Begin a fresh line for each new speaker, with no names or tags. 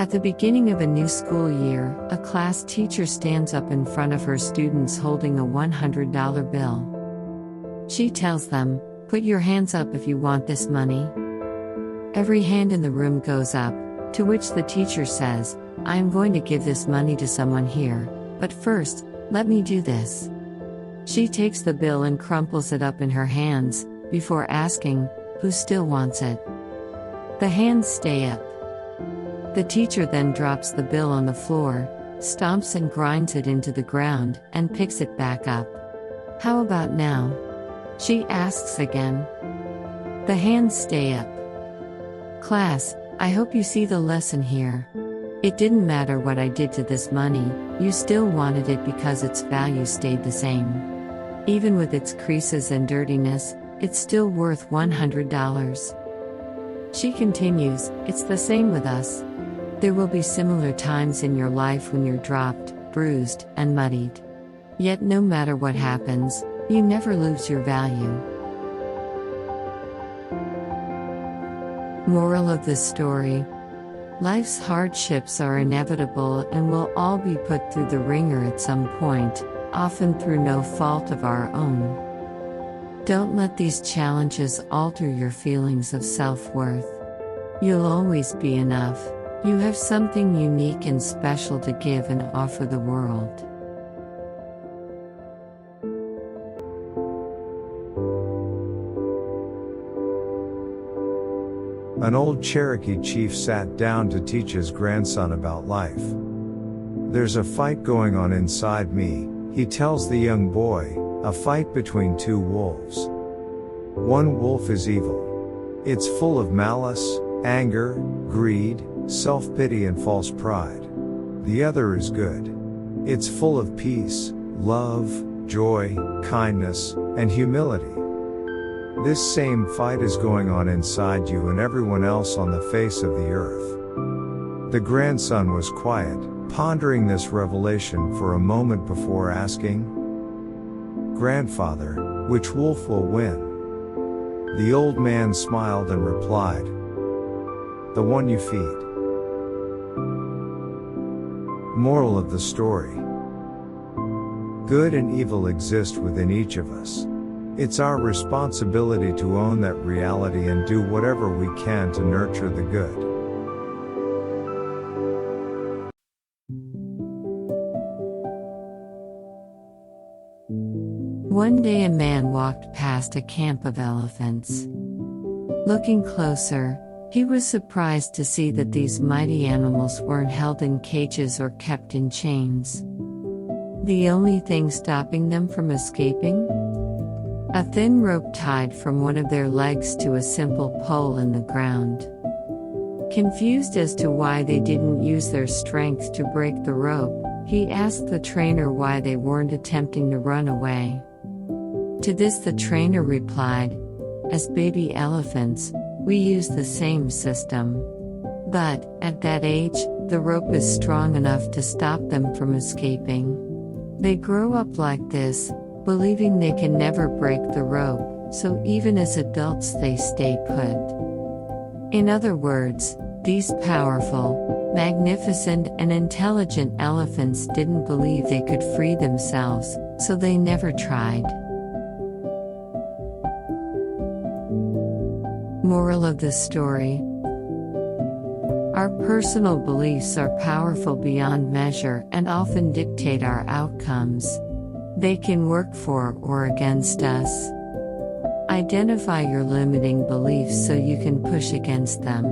At the beginning of a new school year, a class teacher stands up in front of her students holding a $100 bill. She tells them, "Put your hands up if you want this money." Every hand in the room goes up, to which the teacher says, "I am going to give this money to someone here, but first, let me do this." She takes the bill and crumples it up in her hands, before asking, "Who still wants it?" The hands stay up. The teacher then drops the bill on the floor, stomps and grinds it into the ground, and picks it back up. "How about now?" she asks again. The hands stay up. Class, I hope you see the lesson here. It didn't matter what I did to this money, you still wanted it because its value stayed the same. Even with its creases and dirtiness, it's still worth $100. She continues, "It's the same with us. There will be similar times in your life when you're dropped, bruised, and muddied. Yet no matter what happens, you never lose your value." Moral of this story: life's hardships are inevitable and will all be put through the ringer at some point, often through no fault of our own. Don't let these challenges alter your feelings of self-worth. You'll always be enough. You have something unique and special to give and offer the world.
An old Cherokee chief sat down to teach his grandson about life. "There's a fight going on inside me," he tells the young boy, "a fight between two wolves. One wolf is evil. It's full of malice, anger, greed, self-pity and false pride. The other is good. It's full of peace, love, joy, kindness, and humility. This same fight is going on inside you and everyone else on the face of the earth." The grandson was quiet, pondering this revelation for a moment before asking, "Grandfather, which wolf will win?" The old man smiled and replied, "The one you feed." Moral of the story: good and evil exist within each of us. It's our responsibility to own that reality and do whatever we can to nurture the good.
One day a man walked past a camp of elephants. Looking closer, he was surprised to see that these mighty animals weren't held in cages or kept in chains. The only thing stopping them from escaping? A thin rope tied from one of their legs to a simple pole in the ground. Confused as to why they didn't use their strength to break the rope, he asked the trainer why they weren't attempting to run away. To this the trainer replied, "As baby elephants, we use the same system. But, at that age, the rope is strong enough to stop them from escaping. They grow up like this, believing they can never break the rope, so even as adults they stay put." In other words, these powerful, magnificent and intelligent elephants didn't believe they could free themselves, so they never tried. Moral of this story: our personal beliefs are powerful beyond measure and often dictate our outcomes. They can work for or against us. Identify your limiting beliefs so you can push against them.